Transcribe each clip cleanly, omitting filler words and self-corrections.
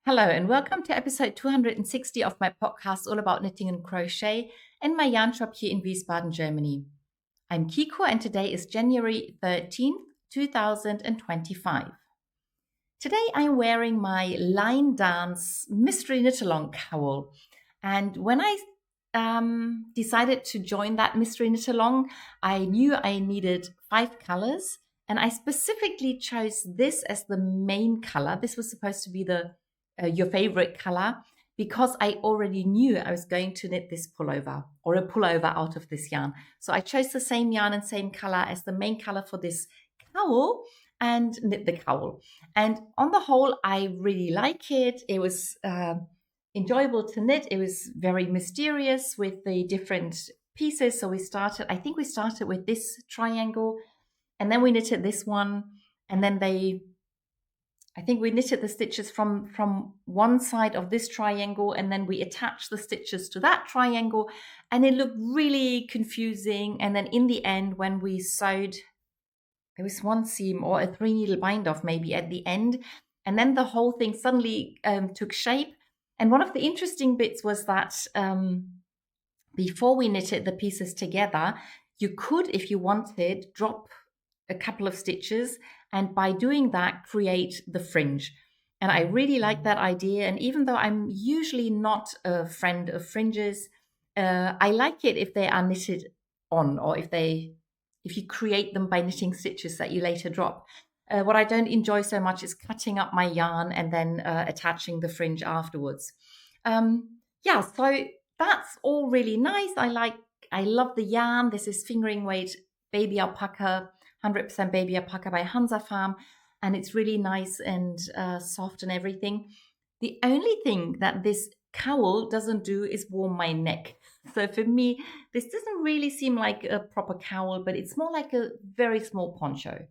Hello and welcome to episode 260 of my podcast all about knitting and crochet and my yarn shop here in Wiesbaden, Germany. I'm Kiko and today is January 13th, 2025. Today I'm wearing my Line Dance Mystery Knit-Along cowl, and when I decided to join that Mystery Knit-Along, I knew I needed 5 colors and I specifically chose this as the main color. This was supposed to be your favorite color because I already knew I was going to knit this pullover or a pullover out of this yarn. So I chose the same yarn and same color as the main color for this cowl and knit the cowl. And on the whole, I really like it. It was enjoyable to knit. It was very mysterious with the different pieces. So I think we started with this triangle and then we knitted this one and then I think we knitted the stitches from one side of this triangle and then we attached the stitches to that triangle and it looked really confusing. And then in the end, when we sewed, there was one seam or a 3-needle bind off maybe at the end. And then the whole thing suddenly took shape. And one of the interesting bits was that before we knitted the pieces together, you could, if you wanted, drop a couple of stitches and by doing that create the fringe. And I really like that idea, and even though I'm usually not a friend of fringes, I like it if they are knitted on or if you create them by knitting stitches that you later drop. What I don't enjoy so much is cutting up my yarn and then attaching the fringe afterwards. So that's all really nice. I love the yarn. This is fingering weight baby alpaca, 100% baby alpaca by Hansa Farm, and it's really nice and soft and everything. The only thing that this cowl doesn't do is warm my neck. So for me, this doesn't really seem like a proper cowl, but it's more like a very small poncho.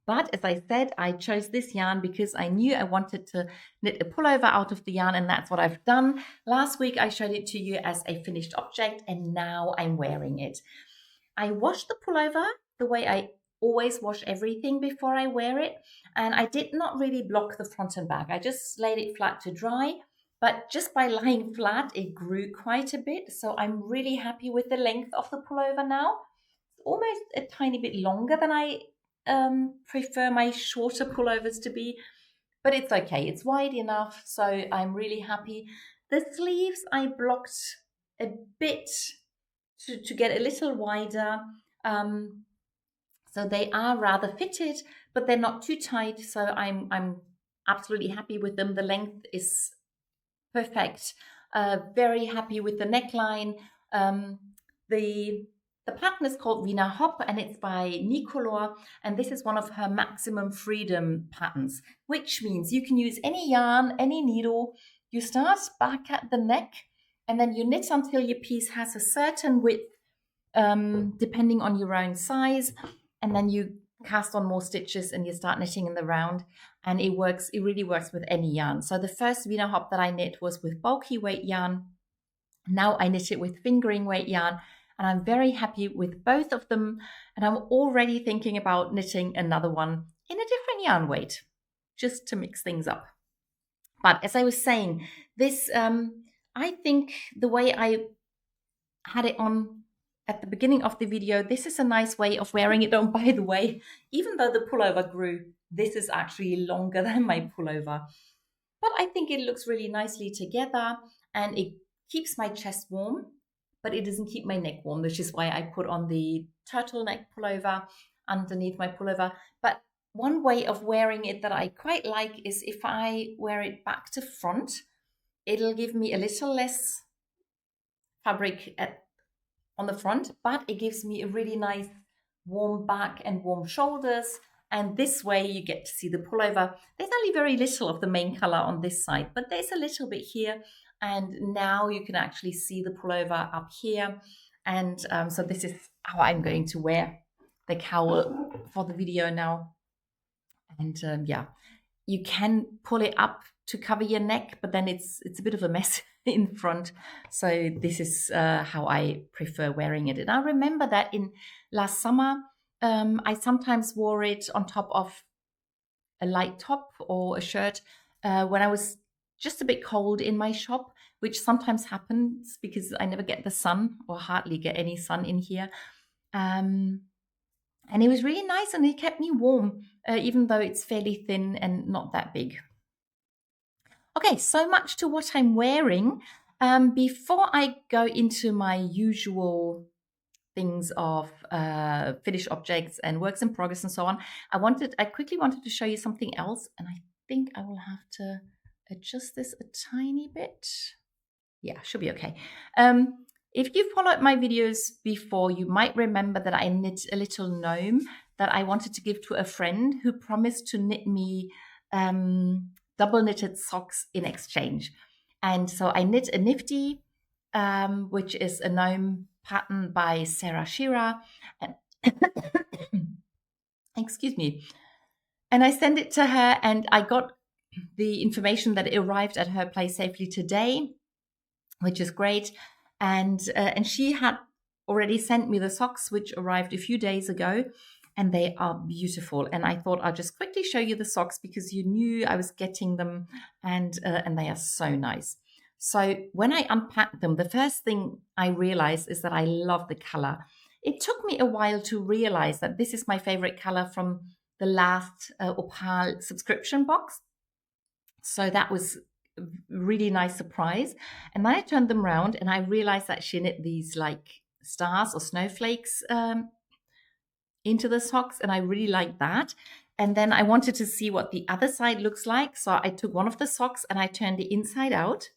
But as I said, I chose this yarn because I knew I wanted to knit a pullover out of the yarn, and that's what I've done. Last week, I showed it to you as a finished object, and now I'm wearing it. I washed the pullover the way I always wash everything before I wear it. And I did not really block the front and back. I just laid it flat to dry. But just by lying flat, it grew quite a bit. So I'm really happy with the length of the pullover now. It's almost a tiny bit longer than I prefer my shorter pullovers to be. But it's okay. It's wide enough. So I'm really happy. The sleeves I blocked a bit to get a little wider. So they are rather fitted, but they're not too tight. So I'm absolutely happy with them. The length is perfect. Very happy with the neckline. The pattern is called Vinahop and it's by Nicolor. And this is one of her maximum freedom patterns, which means you can use any yarn, any needle. You start back at the neck and then you knit until your piece has a certain width, depending on your own size. And then you cast on more stitches and you start knitting in the round. And it really works with any yarn. So the first Vinahop that I knit was with bulky weight yarn. Now I knit it with fingering weight yarn. And I'm very happy with both of them. And I'm already thinking about knitting another one in a different yarn weight, just to mix things up. But as I was saying, this, I think the way I had it on at the beginning of the video, this is a nice way of wearing it on, by the way. Even though the pullover grew, this is actually longer than my pullover. But I think it looks really nicely together and it keeps my chest warm, but it doesn't keep my neck warm, which is why I put on the turtleneck pullover underneath my pullover. But one way of wearing it that I quite like is if I wear it back to front, it'll give me a little less fabric on the front, but it gives me a really nice warm back and warm shoulders. And this way you get to see the pullover. There's only very little of the main color on this side, but there's a little bit here. And now you can actually see the pullover up here. And so this is how I'm going to wear the cowl for the video now. And you can pull it up to cover your neck, but then it's a bit of a mess in front. So this is how I prefer wearing it. And I remember that in last summer, I sometimes wore it on top of a light top or a shirt when I was just a bit cold in my shop, which sometimes happens because I never get the sun or hardly get any sun in here. And it was really nice and it kept me warm, even though it's fairly thin and not that big. Okay, so much to what I'm wearing. Before I go into my usual things of finished objects and works in progress and so on, I quickly wanted to show you something else, and I think I will have to adjust this a tiny bit. Yeah, should be okay. If you followed my videos before, you might remember that I knit a little gnome that I wanted to give to a friend who promised to knit me double knitted socks in exchange. And so I knit a nifty, which is a gnome pattern by Sarah Shearer. And excuse me. And I sent it to her, and I got the information that it arrived at her place safely today, which is great. And she had already sent me the socks, which arrived a few days ago, and they are beautiful. And I thought I'll just quickly show you the socks because you knew I was getting them, and they are so nice. So when I unpacked them, the first thing I realized is that I love the color. It took me a while to realize that this is my favorite color from the last Opal subscription box. So that was a really nice surprise. And then I turned them around and I realized that she knit these like stars or snowflakes into the socks, and I really like that. And then I wanted to see what the other side looks like. So I took one of the socks and I turned it inside out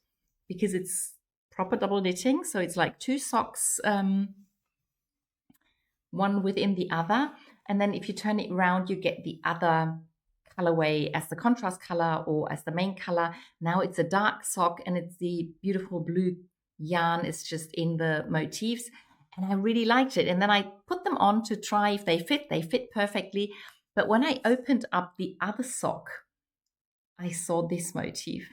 because it's proper double knitting. So it's like two socks, one within the other. And then if you turn it around, you get the other colorway as the contrast color or as the main color. Now it's a dark sock and it's the beautiful blue yarn. It's just in the motifs. And I really liked it. And then I put them on to try if they fit. They fit perfectly. But when I opened up the other sock, I saw this motif.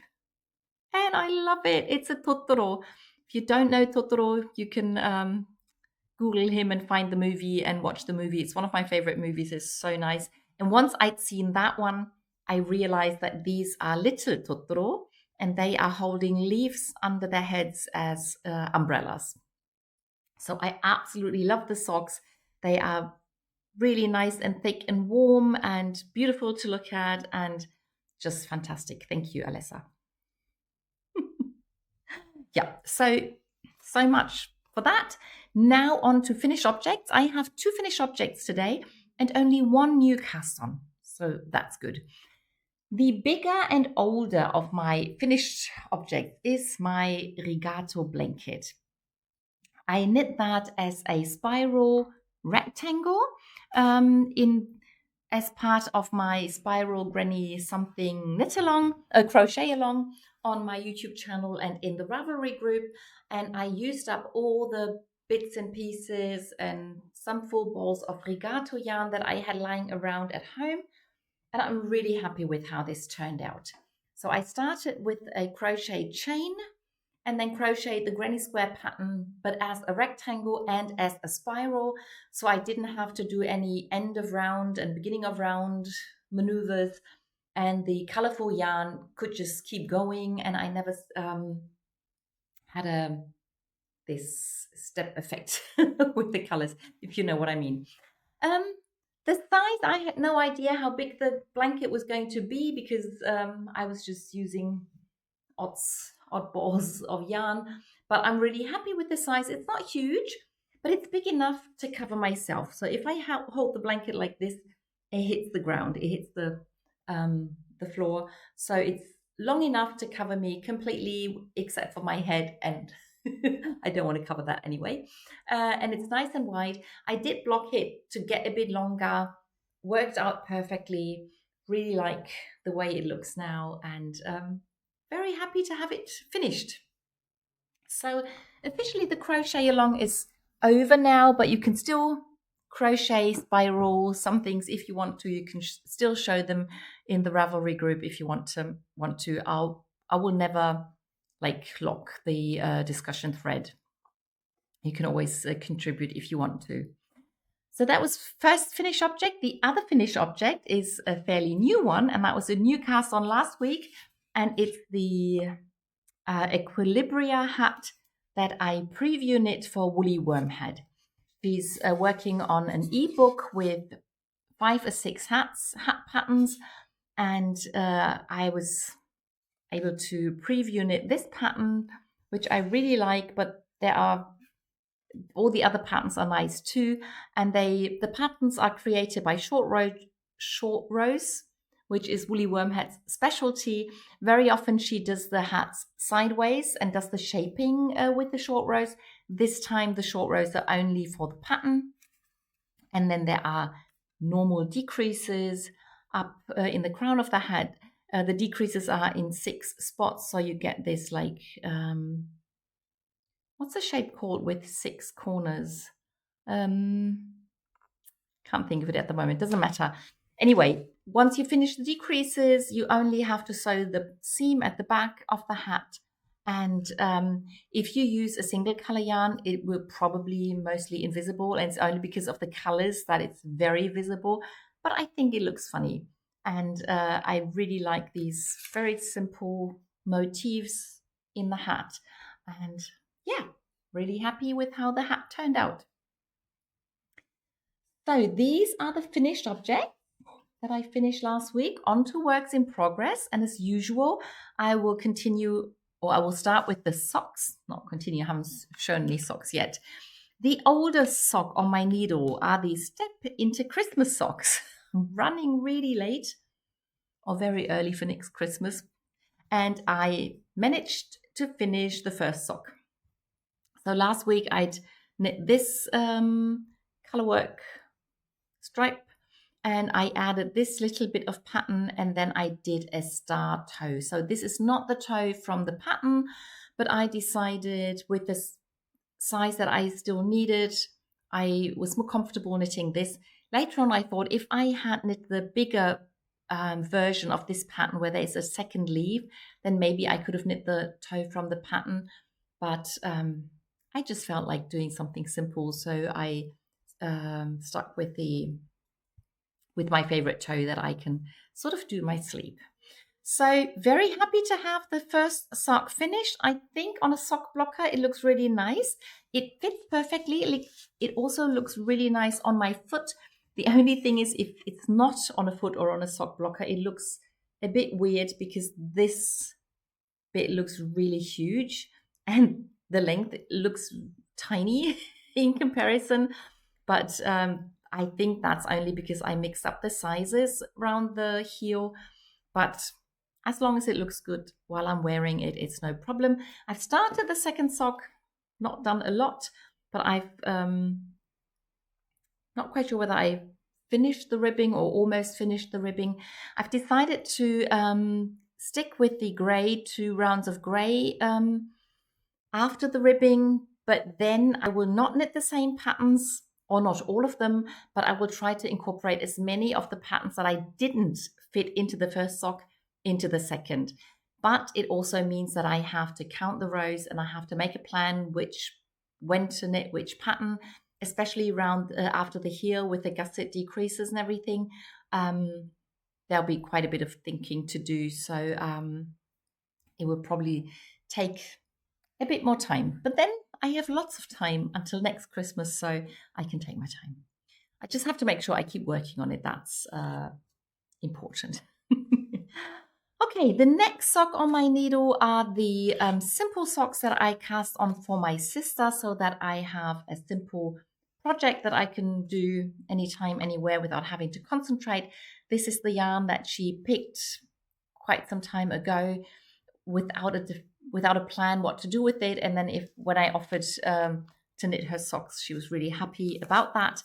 And I love it. It's a Totoro. If you don't know Totoro, you can Google him and find the movie and watch the movie. It's one of my favorite movies. It's so nice. And once I'd seen that one, I realized that these are little Totoro and they are holding leaves under their heads as umbrellas. So I absolutely love the socks. They are really nice and thick and warm and beautiful to look at and just fantastic. Thank you, Alessa. Yeah, so much for that. Now on to finished objects. I have 2 finished objects today and only 1 new cast on. So that's good. The bigger and older of my finished objects is my Rigato blanket. I knit that as a spiral rectangle as part of my spiral granny something knit along, crochet along on my YouTube channel and in the Ravelry group. And I used up all the bits and pieces and some full balls of Rigato yarn that I had lying around at home. And I'm really happy with how this turned out. So I started with a crochet chain and then crocheted the granny square pattern, but as a rectangle and as a spiral. So I didn't have to do any end of round and beginning of round maneuvers. And the colorful yarn could just keep going. And I never had this step effect with the colors, if you know what I mean. The size, I had no idea how big the blanket was going to be because I was just using oddballs of yarn, but I'm really happy with the size. It's not huge, but it's big enough to cover myself. So if I hold the blanket like this, it hits the ground, it hits the floor. So it's long enough to cover me completely except for my head, and I don't want to cover that anyway. And it's nice and wide. I did block it to get a bit longer, worked out perfectly, really like the way it looks now, and very happy to have it finished. So officially the crochet along is over now, but you can still crochet, spiral, some things if you want to. You can still show them in the Ravelry group if you want to. I will never lock the discussion thread. You can always contribute if you want to. So that was first finished object. The other finished object is a fairly new one, and that was a new cast on last week. and it's the Equilibria hat that I preview knit for Woolly Wormhead. She's working on an ebook with 5 or 6 hat patterns, and I was able to preview knit this pattern, which I really like, but all the other patterns are nice too, and the patterns are created by Short Rose, which is Woolly Wormhead's specialty. Very often she does the hats sideways and does the shaping with the Short Rose. This time the Short Rose are only for the pattern, and then there are normal decreases up in the crown of the hat. The decreases are in 6 spots, so you get this like what's the shape called with 6 corners? Can't think of it at the moment, doesn't matter. Anyway, once you finish the decreases, you only have to sew the seam at the back of the hat. And if you use a single color yarn, it will probably mostly invisible, and it's only because of the colors that it's very visible. But I think it looks funny. And I really like these very simple motifs in the hat. And yeah, really happy with how the hat turned out. So these are the finished objects that I finished last week. On to works in progress. And as usual, I will start with the socks. Not continue, I haven't shown any socks yet. The oldest sock on my needle are these Step Into Christmas socks. I'm running really late or very early for next Christmas. And I managed to finish the first sock. So last week I'd knit this colorwork stripe, and I added this little bit of pattern, and then I did a star toe. So this is not the toe from the pattern, but I decided with the size that I still needed, I was more comfortable knitting this. Later on, I thought if I had knit the bigger version of this pattern where there is a second leaf, then maybe I could have knit the toe from the pattern. But I just felt like doing something simple, so I stuck with my favorite toe that I can sort of do my sleeve. So very happy to have the first sock finished. I think on a sock blocker it looks really nice. It fits perfectly. It also looks really nice on my foot. The only thing is if it's not on a foot or on a sock blocker, it looks a bit weird because this bit looks really huge and the length looks tiny in comparison. But I think that's only because I mixed up the sizes around the heel. But as long as it looks good while I'm wearing it, it's no problem. I've started the second sock, not done a lot, but I've not quite sure whether I finished the ribbing or almost finished the ribbing. I've decided to stick with the grey, 2 rounds of grey after the ribbing, but then I will not knit the same patterns, or not all of them, but I will try to incorporate as many of the patterns that I didn't fit into the first sock into the second. But it also means that I have to count the rows and I have to make a plan when to knit which pattern, especially around after the heel with the gusset decreases and everything. There'll be quite a bit of thinking to do, so it will probably take a bit more time. But then I have lots of time until next Christmas, so I can take my time. I just have to make sure I keep working on it. That's important. Okay, the next sock on my needle are the simple socks that I cast on for my sister so that I have a simple project that I can do anytime, anywhere without having to concentrate. This is the yarn that she picked quite some time ago without a plan what to do with it. And then when I offered to knit her socks, she was really happy about that.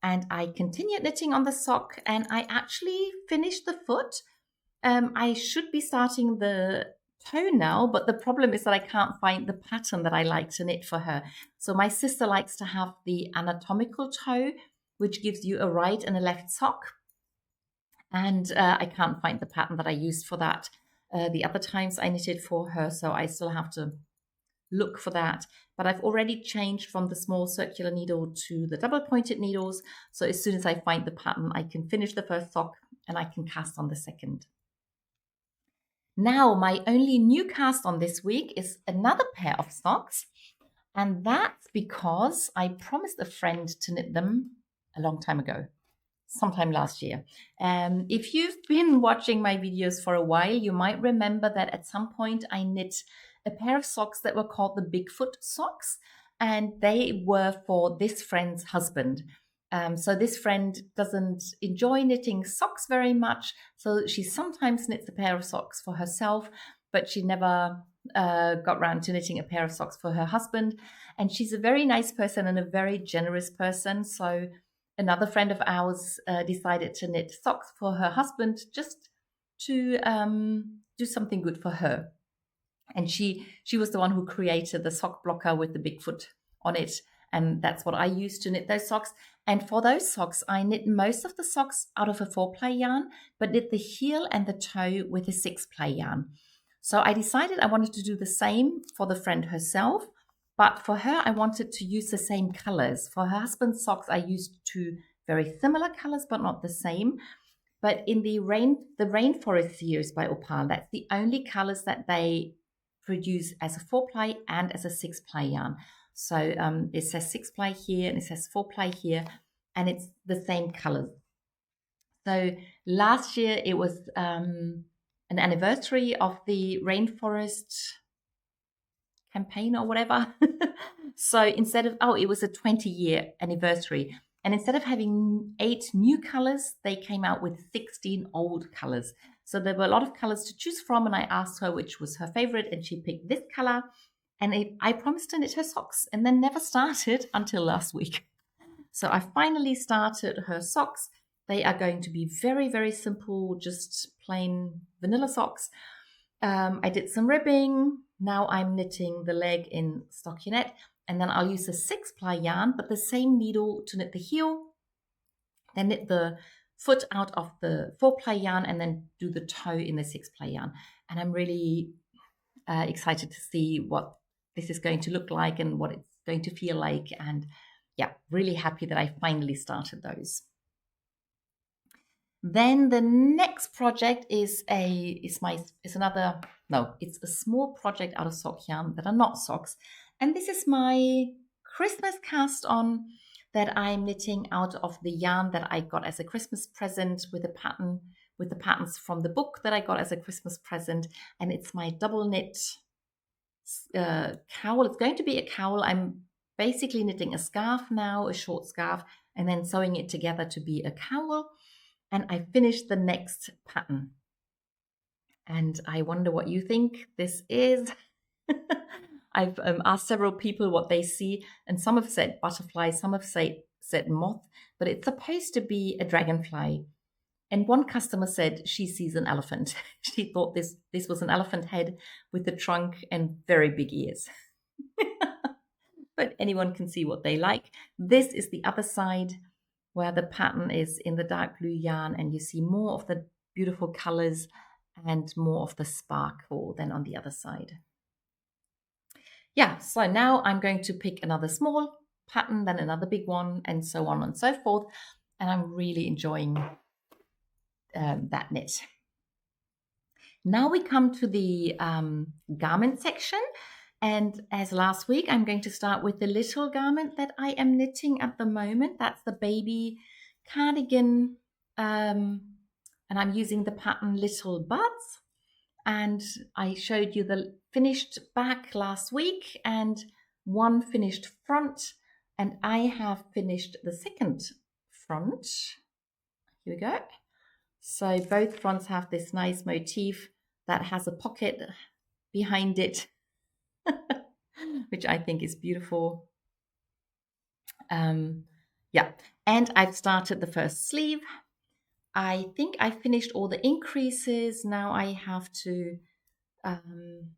And I continued knitting on the sock, and I actually finished the foot. I should be starting the toe now, but the problem is that I can't find the pattern that I like to knit for her. So my sister likes to have the anatomical toe, which gives you a right and a left sock. And I can't find the pattern that I used for that the other times I knitted for her, so I still have to look for that. But I've already changed from the small circular needle to the double pointed needles. So as soon as I find the pattern, I can finish the first sock and I can cast on the second. Now, my only new cast on this week is another pair of socks. And that's because I promised a friend to knit them a long time ago, sometime last year. If you've been watching my videos for a while, you might remember that at some point I knit a pair of socks that were called the Bigfoot socks. And they were for this friend's husband. So this friend doesn't enjoy knitting socks very much. So she sometimes knits a pair of socks for herself, but she never got around to knitting a pair of socks for her husband. And she's a very nice person and a very generous person. So another friend of ours decided to knit socks for her husband just to do something good for her. And she was the one who created the sock blocker with the Bigfoot on it. And that's what I used to knit those socks. And for those socks, I knit most of the socks out of a 4-ply yarn, but knit the heel and the toe with a 6-ply yarn. So I decided I wanted to do the same for the friend herself, but for her, I wanted to use the same colors. For her husband's socks, I used two very similar colors, but not the same. But in the Rainforest series by Opal, that's the only colors that they produce as a 4-ply and as a 6-ply yarn. So it says 6-ply here and it says 4-ply here, and it's the same colors. So last year it was an anniversary of the Rainforest campaign or whatever. So instead of, it was a 20-year anniversary. And instead of having 8 new colors, they came out with 16 old colors. So there were a lot of colors to choose from, and I asked her which was her favorite, and she picked this color. And I promised to knit her socks, and then never started until last week. So I finally started her socks. They are going to be very, very simple, just plain vanilla socks. I did some ribbing. Now I'm knitting the leg in stockinette, and then I'll use a 6-ply yarn, but the same needle to knit the heel, then knit the foot out of the 4-ply yarn, and then do the toe in the 6-ply yarn. And I'm really excited to see what this is going to look like and what it's going to feel like. And yeah, really happy that I finally started those. Then the next project it's a small project out of sock yarn that are not socks. And this is my Christmas cast on that I'm knitting out of the yarn that I got as a Christmas present with the patterns from the book that I got as a Christmas present. And it's my double knit cowl. It's going to be a cowl. I'm basically knitting a scarf now, a short scarf, and then sewing it together to be a cowl. And I finished the next pattern. And I wonder what you think this is. I've asked several people what they see, and some have said butterfly, some have said moth, but it's supposed to be a dragonfly. And one customer said she sees an elephant. She thought this was an elephant head with a trunk and very big ears. But anyone can see what they like. This is the other side where the pattern is in the dark blue yarn, and you see more of the beautiful colors and more of the sparkle than on the other side. Yeah, so now I'm going to pick another small pattern, then another big one, and so on and so forth. And I'm really enjoying that knit. Now we come to the garment section. And as last week, I'm going to start with the little garment that I am knitting at the moment. That's the baby cardigan. And I'm using the pattern Little Buds. And I showed you the finished back last week and one finished front. And I have finished the second front. Here we go. So both fronts have this nice motif that has a pocket behind it, which I think is beautiful. Yeah, and I've started the first sleeve. I think I finished all the increases. Now I have to, I'm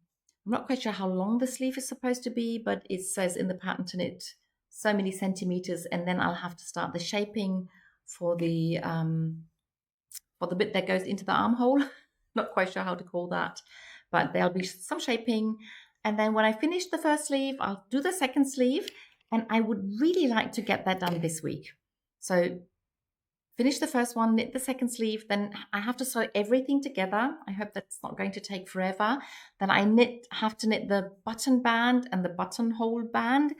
not quite sure how long the sleeve is supposed to be, but it says in the pattern to knit so many centimeters, and then I'll have to start the shaping for the bit that goes into the armhole. Not quite sure how to call that, but there'll be some shaping. And then when I finish the first sleeve, I'll do the second sleeve, and I would really like to get that done this week. So finish the first one, knit the second sleeve, then I have to sew everything together. I hope that's not going to take forever. Then I have to knit the button band and the buttonhole band,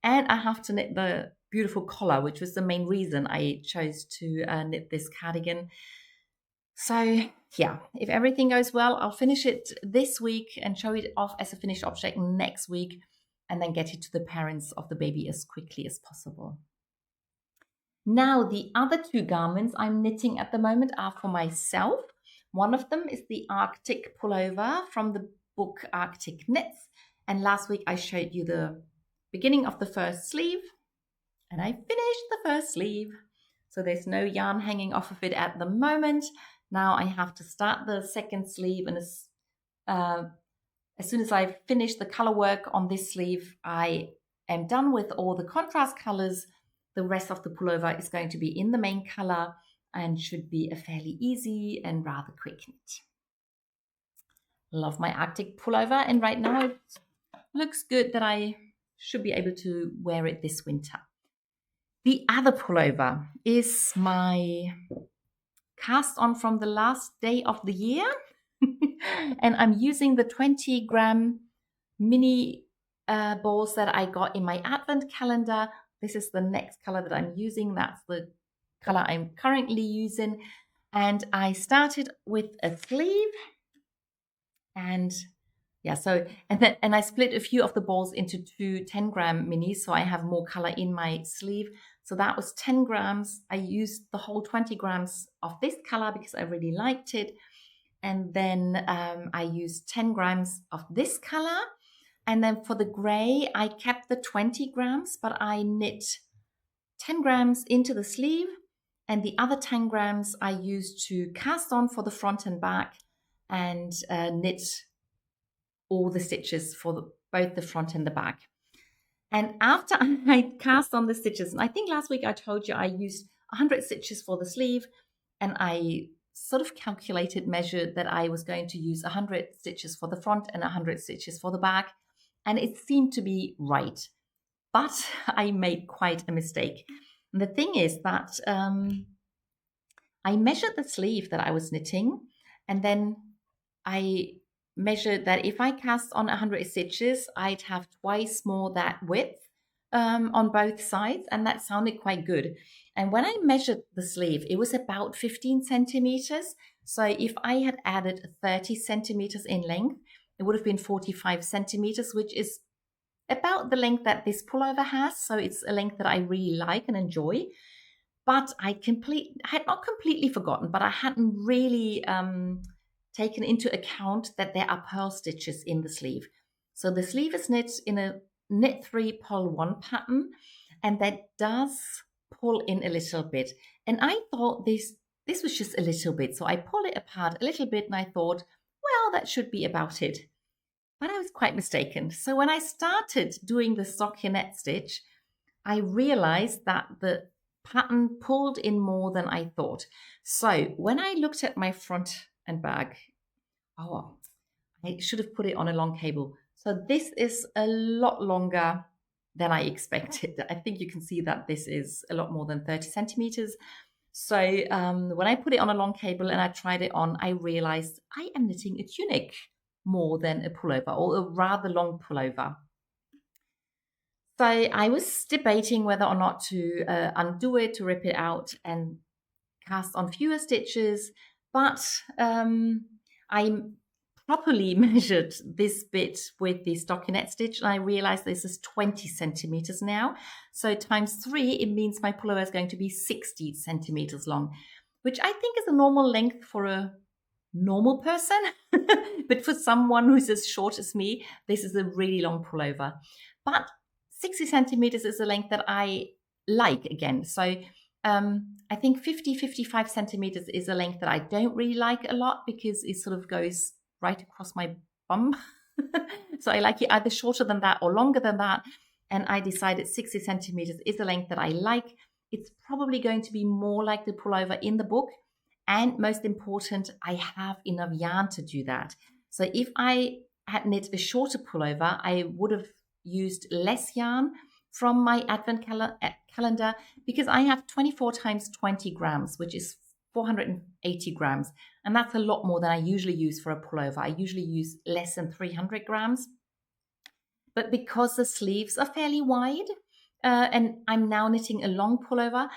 and I have to knit the beautiful collar, which was the main reason I chose to knit this cardigan. So yeah, if everything goes well, I'll finish it this week and show it off as a finished object next week, and then get it to the parents of the baby as quickly as possible. Now, the other two garments I'm knitting at the moment are for myself. One of them is the Arctic pullover from the book Arctic Knits. And last week I showed you the beginning of the first sleeve, and I finished the first sleeve. So there's no yarn hanging off of it at the moment. Now I have to start the second sleeve, and as soon as I finish the color work on this sleeve, I am done with all the contrast colors. The rest of the pullover is going to be in the main color and should be a fairly easy and rather quick knit. Love my Arctic pullover, and right now it looks good that I should be able to wear it this winter. The other pullover is my cast on from the last day of the year. And I'm using the 20-gram mini balls that I got in my advent calendar. This is the next color that I'm using. That's the color I'm currently using. And I started with a sleeve. And yeah, and I split a few of the balls into two 10-gram minis, so I have more color in my sleeve. So that was 10 grams. I used the whole 20 grams of this color because I really liked it. And then I used 10 grams of this color. And then for the gray, I kept the 20 grams, but I knit 10 grams into the sleeve. And the other 10 grams I used to cast on for the front and back, and knit all the stitches for both the front and the back. And after I cast on the stitches, and I think last week I told you I used 100 stitches for the sleeve, and I sort of measured that I was going to use 100 stitches for the front and 100 stitches for the back, and it seemed to be right. But I made quite a mistake. And the thing is that I measured the sleeve that I was knitting, and then I measured that if I cast on 100 stitches, I'd have twice more that width on both sides, and that sounded quite good. And when I measured the sleeve, it was about 15 centimeters. So if I had added 30 centimeters in length, it would have been 45 centimeters, which is about the length that this pullover has. So it's a length that I really like and enjoy. But I had not completely forgotten, but I hadn't really taken into account that there are purl stitches in the sleeve. So the sleeve is knit in a knit 3 purl 1 pattern, and that does pull in a little bit. And I thought this was just a little bit. So I pulled it apart a little bit, and I thought, well, that should be about it. But I was quite mistaken. So when I started doing the stockinette stitch, I realized that the pattern pulled in more than I thought. So when I looked at my front and back, I should have put it on a long cable. So this is a lot longer than I expected. I think you can see that this is a lot more than 30 centimeters. So when I put it on a long cable and I tried it on, I realized I am knitting a tunic more than a pullover, or a rather long pullover. So I was debating whether or not to undo it, to rip it out and cast on fewer stitches, but I properly measured this bit with the stockinette stitch, and I realized this is 20 centimeters now. So times 3, it means my pullover is going to be 60 centimeters long, which I think is a normal length for a normal person. But for someone who's as short as me, this is a really long pullover. But 60 centimeters is a length that I like again. So I think 55 centimeters is a length that I don't really like a lot, because it sort of goes right across my bum. So I like it either shorter than that or longer than that. And I decided 60 centimeters is a length that I like. It's probably going to be more like the pullover in the book. And most important, I have enough yarn to do that. So if I had knit a shorter pullover, I would have used less yarn from my calendar because I have 24 times 20 grams, which is 480 grams. And that's a lot more than I usually use for a pullover. I usually use less than 300 grams. But because the sleeves are fairly wide and I'm now knitting a long pullover,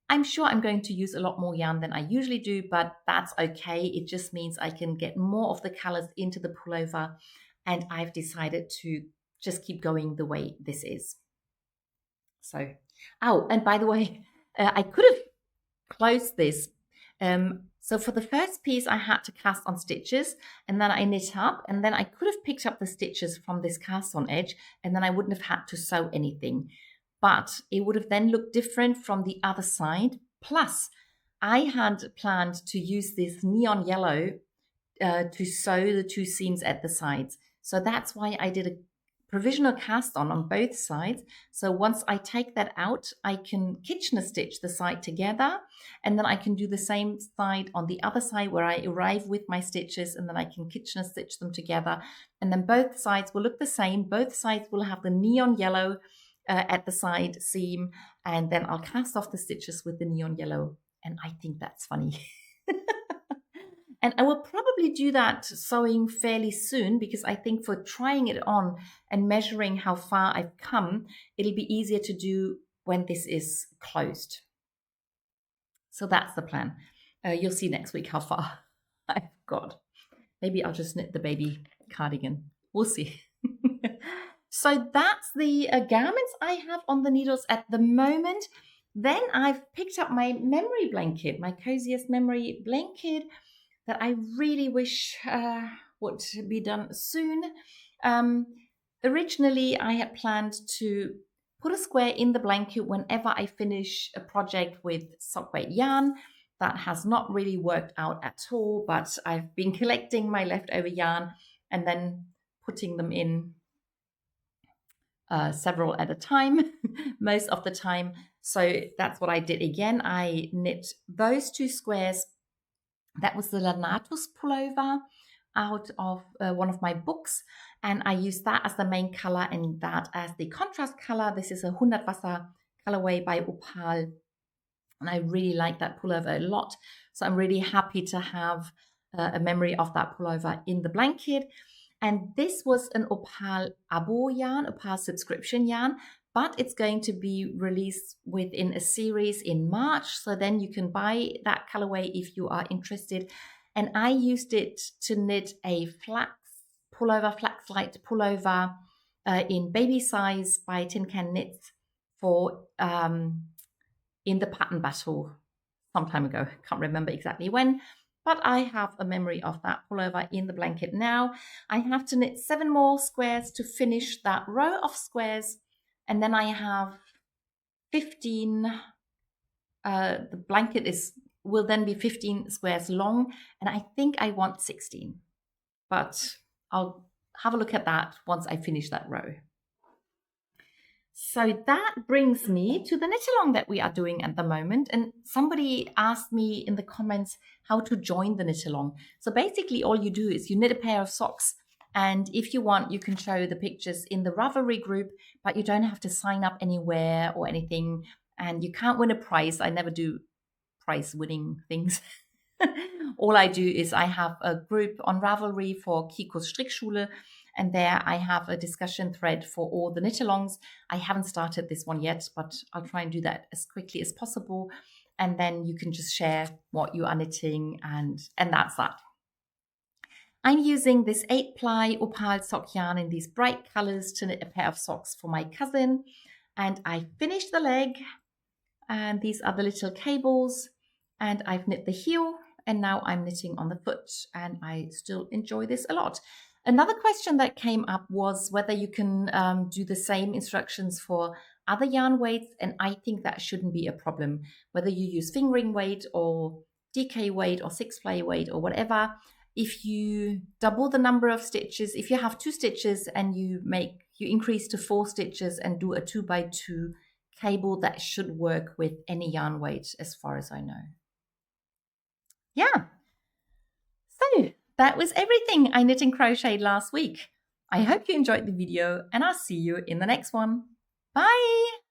I'm sure I'm going to use a lot more yarn than I usually do, but that's okay. It just means I can get more of the colors into the pullover, and I've decided to just keep going the way this is. So, oh, and by the way, I could have closed this. So for the first piece, I had to cast on stitches, and then I knit up, and then I could have picked up the stitches from this cast on edge, and then I wouldn't have had to sew anything. But it would have then looked different from the other side. Plus, I had planned to use this neon yellow to sew the two seams at the sides. So that's why I did a provisional cast on both sides. So once I take that out, I can Kitchener stitch the side together, and then I can do the same side on the other side where I arrive with my stitches, and then I can Kitchener stitch them together. And then both sides will look the same. Both sides will have the neon yellow at the side seam, and then I'll cast off the stitches with the neon yellow, and I think that's funny. And I will probably do that sewing fairly soon because I think for trying it on and measuring how far I've come, it'll be easier to do when this is closed. So that's the plan. You'll see next week how far I've got. Maybe I'll just knit the baby cardigan. We'll see. So that's the garments I have on the needles at the moment. Then I've picked up my memory blanket, my coziest memory blanket that I really wish would be done soon. Originally, I had planned to put a square in the blanket whenever I finish a project with sock weight yarn. That has not really worked out at all, but I've been collecting my leftover yarn and then putting them in several at a time, most of the time. So that's what I did again. I knit those two squares. That was the Lanatus pullover out of one of my books, and I used that as the main color and that as the contrast color. This is a 100 Wasser colorway by Opal, and I really like that pullover a lot. So I'm really happy to have a memory of that pullover in the blanket. And this was an Opal Abo yarn, Opal subscription yarn, but it's going to be released within a series in March. So then you can buy that colorway if you are interested. And I used it to knit a flax light pullover in baby size by Tin Can Knits for in the pattern battle some time ago. Can't remember exactly when, but I have a memory of that pullover in the blanket now. I have to knit 7 more squares to finish that row of squares. And then I have 15, the blanket will then be 15 squares long, and I think I want 16. But I'll have a look at that once I finish that row. So that brings me to the knit-along that we are doing at the moment. And somebody asked me in the comments how to join the knit-along. So basically all you do is you knit a pair of socks, and if you want, you can show the pictures in the Ravelry group, but you don't have to sign up anywhere or anything. And you can't win a prize. I never do prize winning things. All I do is I have a group on Ravelry for Kikos Strickschule, and there I have a discussion thread for all the knit-alongs. I haven't started this one yet, but I'll try and do that as quickly as possible. And then you can just share what you are knitting, and that's that. I'm using this 8-ply Opal sock yarn in these bright colors to knit a pair of socks for my cousin. And I finished the leg, and these are the little cables, and I've knit the heel, and now I'm knitting on the foot, and I still enjoy this a lot. Another question that came up was whether you can do the same instructions for other yarn weights, and I think that shouldn't be a problem. Whether you use fingering weight or DK weight or 6-ply weight or whatever, if you double the number of stitches, if you have 2 stitches and you increase to 4 stitches and do a 2x2 cable, that should work with any yarn weight as far as I know. Yeah. So that was everything I knit and crocheted last week. I hope you enjoyed the video, and I'll see you in the next one. Bye!